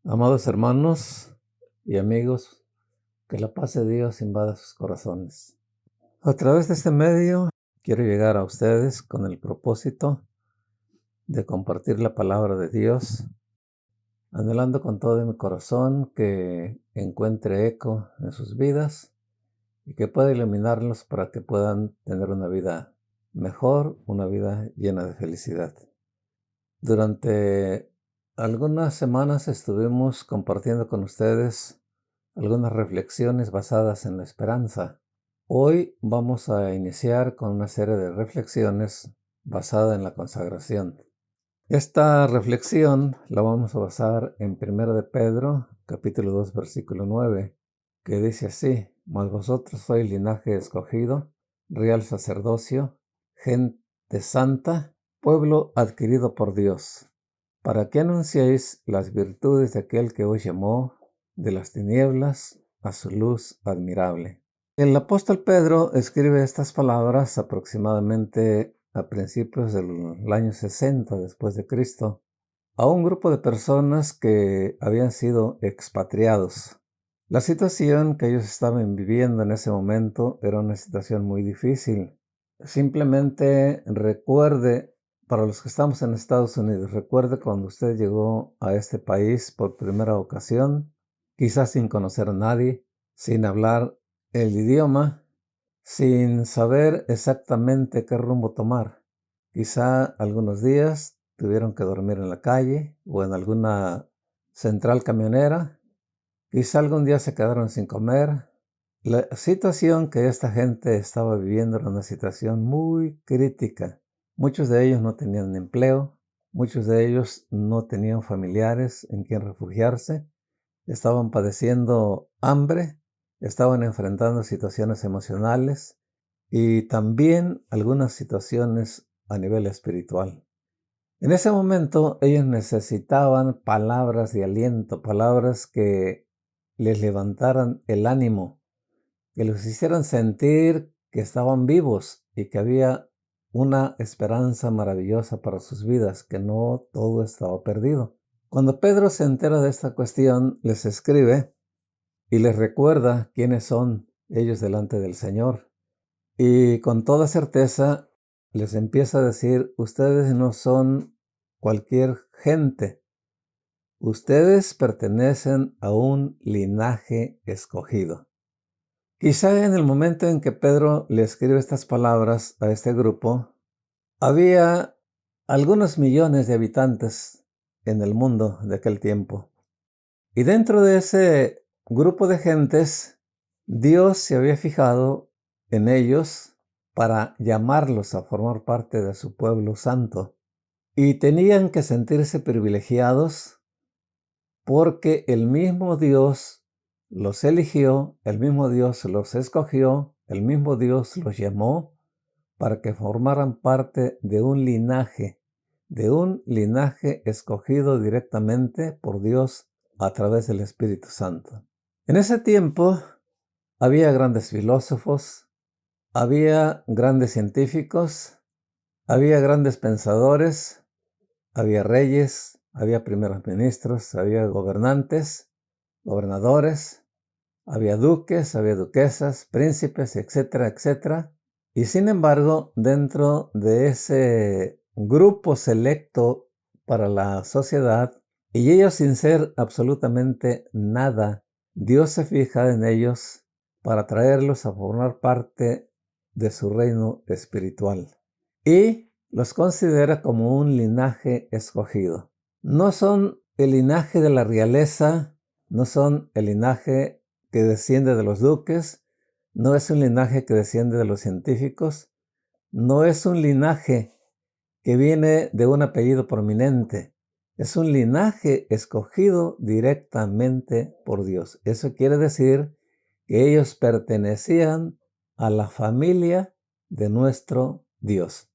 Amados hermanos y amigos, que la paz de Dios invada sus corazones. A través de este medio quiero llegar a ustedes con el propósito de compartir la palabra de Dios, anhelando con todo mi corazón que encuentre eco en sus vidas y que pueda iluminarlos para que puedan tener una vida mejor, una vida llena de felicidad. Durante algunas semanas estuvimos compartiendo con ustedes algunas reflexiones basadas en la esperanza. Hoy vamos a iniciar con una serie de reflexiones basada en la consagración. Esta reflexión la vamos a basar en 1 de Pedro, capítulo 2, versículo 9, que dice así: Mas vosotros sois linaje escogido, real sacerdocio, gente santa, pueblo adquirido por Dios, para que anunciéis las virtudes de aquel que os llamó de las tinieblas a su luz admirable. El apóstol Pedro escribe estas palabras aproximadamente a principios del año 60 después de Cristo a un grupo de personas que habían sido expatriados. La situación que ellos estaban viviendo en ese momento era una situación muy difícil. Simplemente recuerde, para los que estamos en Estados Unidos, recuerde cuando usted llegó a este país por primera ocasión, quizás sin conocer a nadie, sin hablar el idioma, sin saber exactamente qué rumbo tomar. Quizá algunos días tuvieron que dormir en la calle o en alguna central camionera. Quizá algún día se quedaron sin comer. La situación que esta gente estaba viviendo era una situación muy crítica. Muchos de ellos no tenían empleo, muchos de ellos no tenían familiares en quien refugiarse, estaban padeciendo hambre, estaban enfrentando situaciones emocionales y también algunas situaciones a nivel espiritual. En ese momento ellos necesitaban palabras de aliento, palabras que les levantaran el ánimo, que los hicieran sentir que estaban vivos y que había una esperanza maravillosa para sus vidas, que no todo estaba perdido. Cuando Pedro se entera de esta cuestión, les escribe y les recuerda quiénes son ellos delante del Señor. Y con toda certeza les empieza a decir: ustedes no son cualquier gente, ustedes pertenecen a un linaje escogido. Quizá en el momento en que Pedro le escribe estas palabras a este grupo, había algunos millones de habitantes en el mundo de aquel tiempo. Y dentro de ese grupo de gentes, Dios se había fijado en ellos para llamarlos a formar parte de su pueblo santo. Y tenían que sentirse privilegiados porque el mismo Dios los eligió, el mismo Dios los escogió, el mismo Dios los llamó para que formaran parte de un linaje escogido directamente por Dios a través del Espíritu Santo. En ese tiempo había grandes filósofos, había grandes científicos, había grandes pensadores, había reyes, había primeros ministros, había gobernantes, gobernadores, había duques, había duquesas, príncipes, etcétera, etcétera. Y sin embargo, dentro de ese grupo selecto para la sociedad, y ellos sin ser absolutamente nada, Dios se fija en ellos para traerlos a formar parte de su reino espiritual. Y los considera como un linaje escogido. No son el linaje de la realeza, no son el linaje que desciende de los duques, no es un linaje que desciende de los científicos, no es un linaje que viene de un apellido prominente, es un linaje escogido directamente por Dios. Eso quiere decir que ellos pertenecían a la familia de nuestro Dios.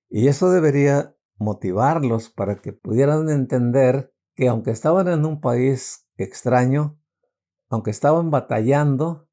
Y eso debería motivarlos para que pudieran entender que aunque estaban en un país extraño, aunque estaban batallando,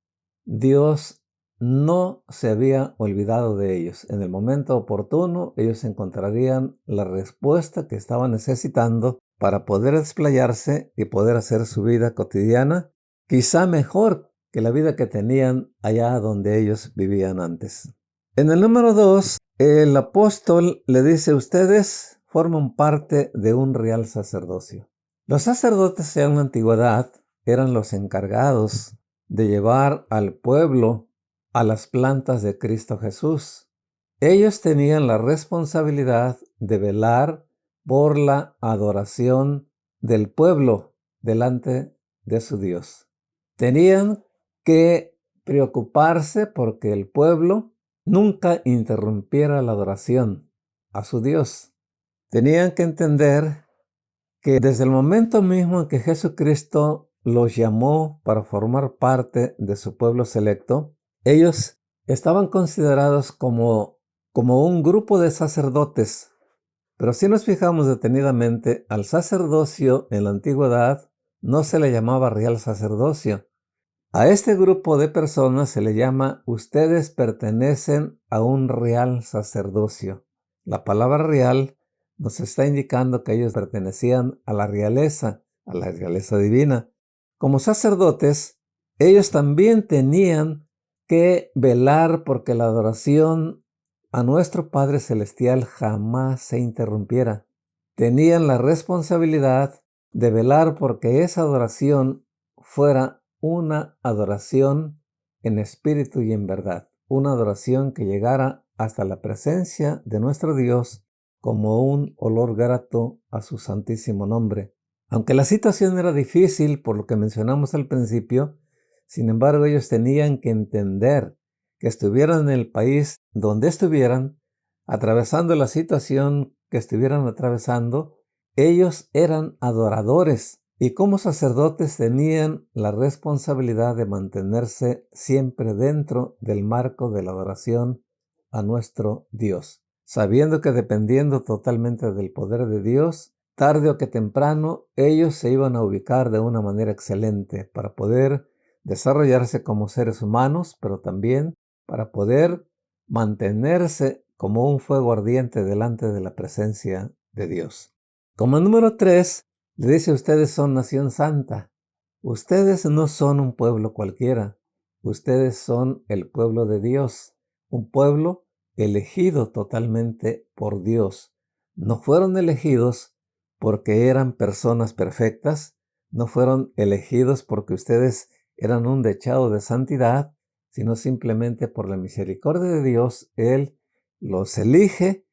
Dios no se había olvidado de ellos. En el momento oportuno, ellos encontrarían la respuesta que estaban necesitando para poder desplayarse y poder hacer su vida cotidiana, quizá mejor que la vida que tenían allá donde ellos vivían antes. En el número 2, el apóstol le dice: ustedes forman parte de un real sacerdocio. Los sacerdotes en la antigüedad eran los encargados de llevar al pueblo a las plantas de Cristo Jesús. Ellos tenían la responsabilidad de velar por la adoración del pueblo delante de su Dios. Tenían que preocuparse porque el pueblo nunca interrumpiera la adoración a su Dios. Tenían que entender que desde el momento mismo en que Jesucristo los llamó para formar parte de su pueblo selecto, ellos estaban considerados como un grupo de sacerdotes. Pero si nos fijamos detenidamente, al sacerdocio en la antigüedad no se le llamaba real sacerdocio. A este grupo de personas se le llama: ustedes pertenecen a un real sacerdocio. La palabra real nos está indicando que ellos pertenecían a la realeza divina. Como sacerdotes, ellos también tenían que velar porque la adoración a nuestro Padre Celestial jamás se interrumpiera. Tenían la responsabilidad de velar porque esa adoración fuera una adoración en espíritu y en verdad, una adoración que llegara hasta la presencia de nuestro Dios como un olor grato a su santísimo nombre. Aunque la situación era difícil, por lo que mencionamos al principio, sin embargo ellos tenían que entender que estuvieran en el país donde estuvieran, atravesando la situación que estuvieran atravesando, ellos eran adoradores y como sacerdotes tenían la responsabilidad de mantenerse siempre dentro del marco de la adoración a nuestro Dios, sabiendo que dependiendo totalmente del poder de Dios, tarde o que temprano ellos se iban a ubicar de una manera excelente para poder desarrollarse como seres humanos, pero también para poder mantenerse como un fuego ardiente delante de la presencia de Dios. Como número 3, le dice: ustedes son nación santa. Ustedes no son un pueblo cualquiera. Ustedes son el pueblo de Dios, un pueblo elegido totalmente por Dios. No fueron elegidos porque eran personas perfectas, no fueron elegidos porque ustedes eran un dechado de santidad, sino simplemente por la misericordia de Dios. Él los elige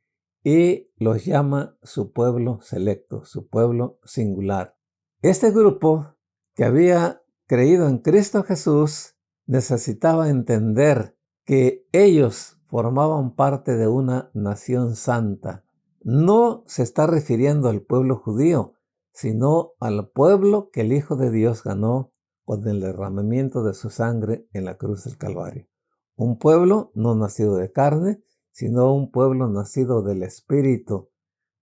y los llama su pueblo selecto, su pueblo singular. Este grupo que había creído en Cristo Jesús necesitaba entender que ellos formaban parte de una nación santa. No se está refiriendo al pueblo judío, sino al pueblo que el Hijo de Dios ganó con el derramamiento de su sangre en la cruz del Calvario. Un pueblo no nacido de carne, sino un pueblo nacido del Espíritu,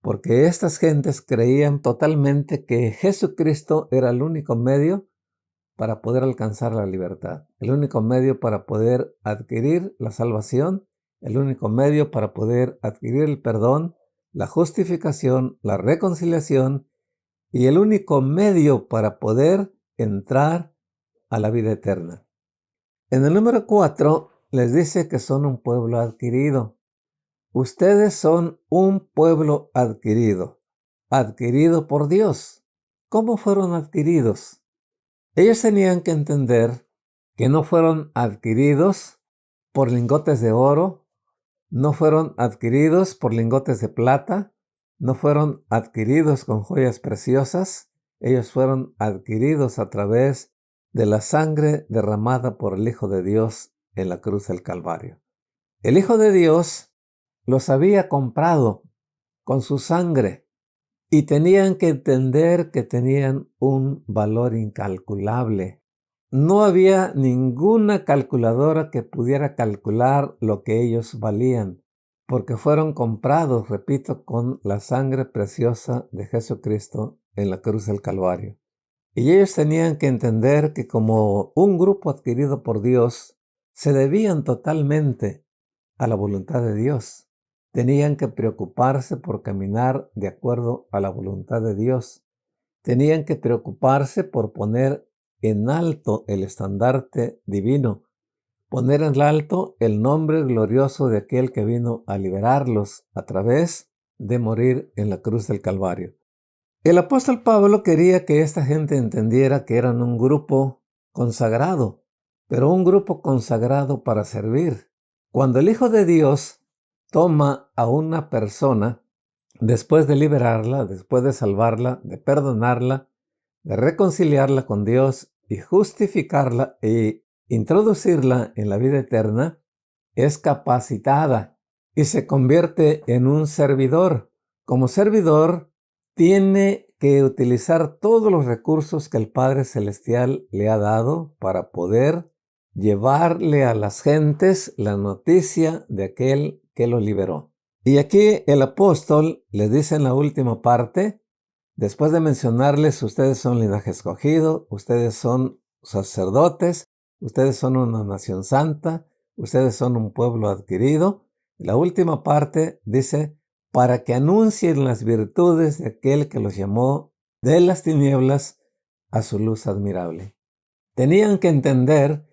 porque estas gentes creían totalmente que Jesucristo era el único medio para poder alcanzar la libertad, el único medio para poder adquirir la salvación, el único medio para poder adquirir el perdón, la justificación, la reconciliación y el único medio para poder entrar a la vida eterna. En el número 4 les dice que son un pueblo adquirido. Ustedes son un pueblo adquirido, adquirido por Dios. ¿Cómo fueron adquiridos? Ellos tenían que entender que no fueron adquiridos por lingotes de oro, no fueron adquiridos por lingotes de plata, no fueron adquiridos con joyas preciosas. Ellos fueron adquiridos a través de la sangre derramada por el Hijo de Dios en la cruz del Calvario. El Hijo de Dios los había comprado con su sangre y tenían que entender que tenían un valor incalculable. No había ninguna calculadora que pudiera calcular lo que ellos valían, porque fueron comprados, repito, con la sangre preciosa de Jesucristo en la cruz del Calvario. Y ellos tenían que entender que como un grupo adquirido por Dios, se debían totalmente a la voluntad de Dios. Tenían que preocuparse por caminar de acuerdo a la voluntad de Dios. tenían que preocuparse por poner en alto el estandarte divino, poner en alto el nombre glorioso de aquel que vino a liberarlos a través de morir en la cruz del Calvario. El apóstol Pablo quería que esta gente entendiera que eran un grupo consagrado, pero un grupo consagrado para servir. Cuando el Hijo de Dios toma a una persona, después de liberarla, después de salvarla, de perdonarla, de reconciliarla con Dios y justificarla e introducirla en la vida eterna, es capacitada y se convierte en un servidor. Como servidor, tiene que utilizar todos los recursos que el Padre Celestial le ha dado para poder llevarle a las gentes la noticia de aquel que los liberó. Y aquí el apóstol les dice en la última parte, después de mencionarles, ustedes son linaje escogido, ustedes son sacerdotes, ustedes son una nación santa, ustedes son un pueblo adquirido. La última parte dice, para que anuncien las virtudes de aquel que los llamó de las tinieblas a su luz admirable. Tenían que entender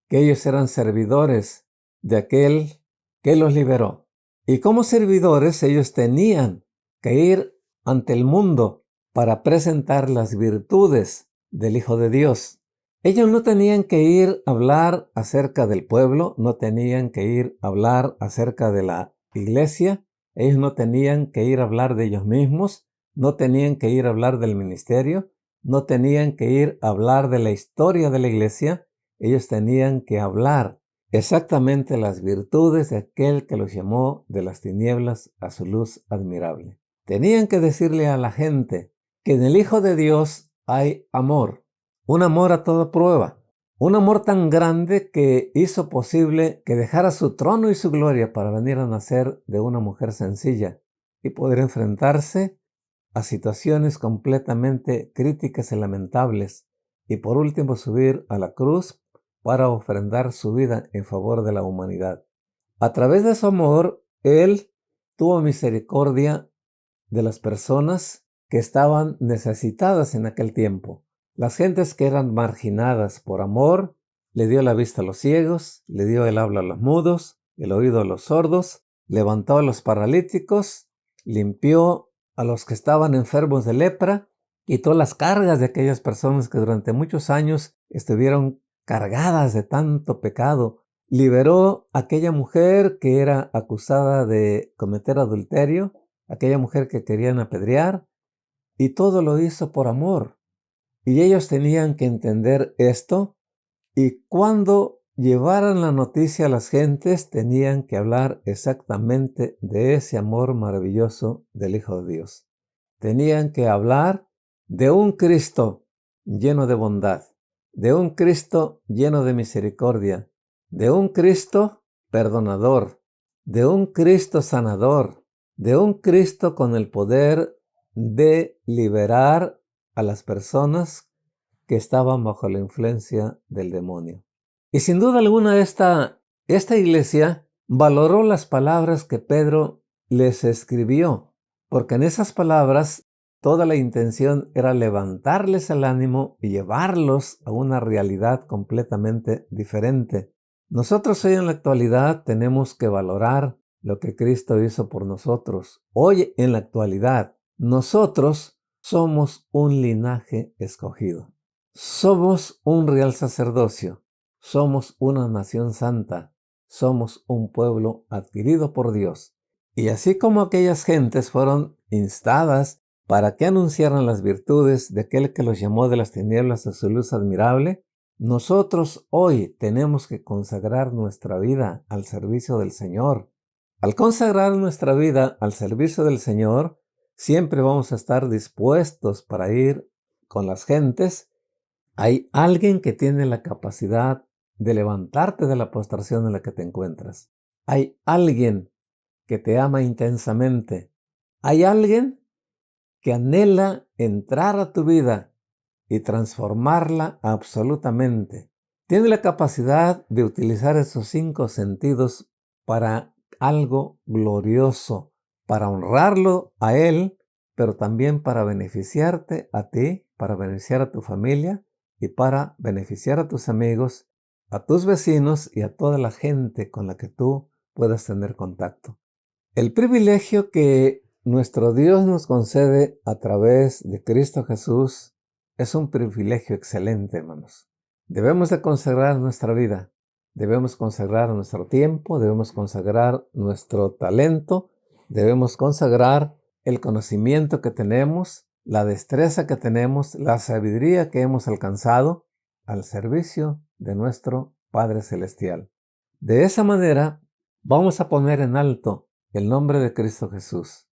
que ellos eran servidores de aquel que los liberó. Y como servidores ellos tenían que ir ante el mundo para presentar las virtudes del Hijo de Dios. Ellos no tenían que ir a hablar acerca del pueblo, no tenían que ir a hablar acerca de la iglesia, ellos no tenían que ir a hablar de ellos mismos, no tenían que ir a hablar del ministerio, no tenían que ir a hablar de la historia de la iglesia, ellos tenían que hablar exactamente las virtudes de aquel que los llamó de las tinieblas a su luz admirable. Tenían que decirle a la gente que en el Hijo de Dios hay amor, un amor a toda prueba, un amor tan grande que hizo posible que dejara su trono y su gloria para venir a nacer de una mujer sencilla y poder enfrentarse a situaciones completamente críticas y lamentables, y por último subir a la cruz para ofrendar su vida en favor de la humanidad. A través de su amor, Él tuvo misericordia de las personas que estaban necesitadas en aquel tiempo. Las gentes que eran marginadas por amor, le dio la vista a los ciegos, le dio el habla a los mudos, el oído a los sordos, levantó a los paralíticos, limpió a los que estaban enfermos de lepra, quitó las cargas de aquellas personas que durante muchos años estuvieron cargadas de tanto pecado, liberó a aquella mujer que era acusada de cometer adulterio, aquella mujer que querían apedrear, y todo lo hizo por amor. Y ellos tenían que entender esto, y cuando llevaran la noticia a las gentes, tenían que hablar exactamente de ese amor maravilloso del Hijo de Dios. Tenían que hablar de un Cristo lleno de bondad, de un Cristo lleno de misericordia, de un Cristo perdonador, de un Cristo sanador, de un Cristo con el poder de liberar a las personas que estaban bajo la influencia del demonio. Y sin duda alguna esta iglesia valoró las palabras que Pedro les escribió, porque en esas palabras toda la intención era levantarles el ánimo y llevarlos a una realidad completamente diferente. Nosotros hoy en la actualidad tenemos que valorar lo que Cristo hizo por nosotros. Hoy en la actualidad, nosotros somos un linaje escogido. Somos un real sacerdocio. Somos una nación santa. Somos un pueblo adquirido por Dios. Y así como aquellas gentes fueron instadas para que anunciaran las virtudes de aquel que los llamó de las tinieblas a su luz admirable, nosotros hoy tenemos que consagrar nuestra vida al servicio del Señor. Al consagrar nuestra vida al servicio del Señor, siempre vamos a estar dispuestos para ir con las gentes. Hay alguien que tiene la capacidad de levantarte de la postración en la que te encuentras. Hay alguien que te ama intensamente. Hay alguien que anhela entrar a tu vida y transformarla absolutamente. Tiene la capacidad de utilizar esos 5 sentidos para algo glorioso, para honrarlo a Él, pero también para beneficiarte a ti, para beneficiar a tu familia y para beneficiar a tus amigos, a tus vecinos y a toda la gente con la que tú puedas tener contacto. El privilegio que nuestro Dios nos concede a través de Cristo Jesús es un privilegio excelente, hermanos. Debemos de consagrar nuestra vida, debemos consagrar nuestro tiempo, debemos consagrar nuestro talento, debemos consagrar el conocimiento que tenemos, la destreza que tenemos, la sabiduría que hemos alcanzado al servicio de nuestro Padre Celestial. De esa manera, vamos a poner en alto el nombre de Cristo Jesús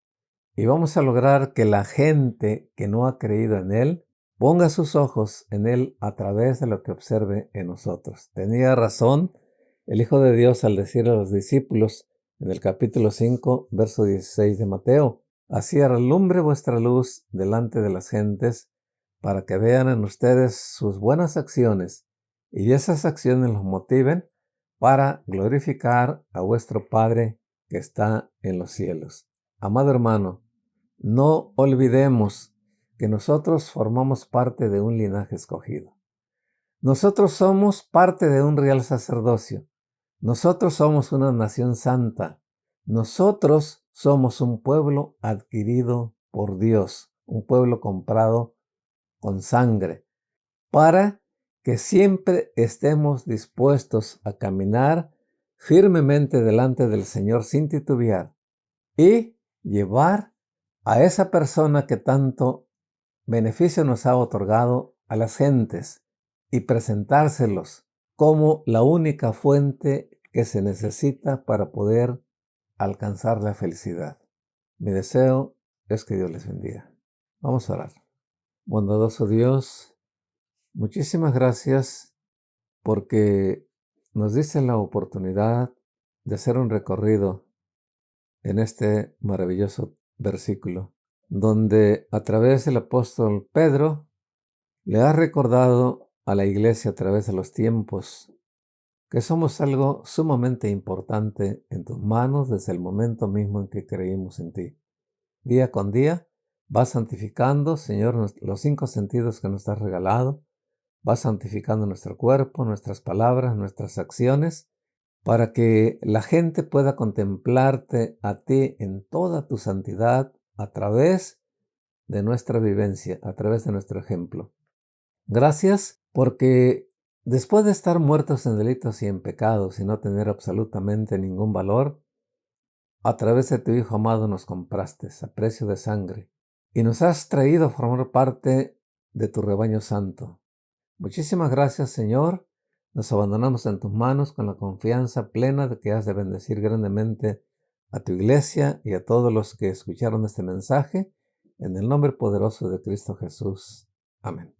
y vamos a lograr que la gente que no ha creído en Él ponga sus ojos en Él a través de lo que observe en nosotros. Tenía razón el Hijo de Dios al decir a los discípulos en el capítulo 5, verso 16 de Mateo: así alumbre vuestra luz delante de las gentes, para que vean en ustedes sus buenas acciones y esas acciones los motiven para glorificar a vuestro Padre que está en los cielos. Amado hermano, no olvidemos que nosotros formamos parte de un linaje escogido. Nosotros somos parte de un real sacerdocio. Nosotros somos una nación santa. Nosotros somos un pueblo adquirido por Dios, un pueblo comprado con sangre, para que siempre estemos dispuestos a caminar firmemente delante del Señor sin titubear y llevar a esa persona que tanto beneficio nos ha otorgado a las gentes y presentárselos como la única fuente que se necesita para poder alcanzar la felicidad. Mi deseo es que Dios les bendiga. Vamos a orar. Bondadoso Dios, muchísimas gracias porque nos diste la oportunidad de hacer un recorrido en este maravilloso versículo, donde a través del apóstol Pedro le ha recordado a la iglesia a través de los tiempos que somos algo sumamente importante en tus manos desde el momento mismo en que creímos en ti. Día con día vas santificando, Señor, los 5 sentidos que nos has regalado. Vas santificando nuestro cuerpo, nuestras palabras, nuestras acciones, para que la gente pueda contemplarte a ti en toda tu santidad a través de nuestra vivencia, a través de nuestro ejemplo. Gracias porque después de estar muertos en delitos y en pecados y no tener absolutamente ningún valor, a través de tu Hijo amado nos compraste a precio de sangre y nos has traído a formar parte de tu rebaño santo. Muchísimas gracias, Señor. Nos abandonamos en tus manos con la confianza plena de que has de bendecir grandemente a tu iglesia y a todos los que escucharon este mensaje, en el nombre poderoso de Cristo Jesús. Amén.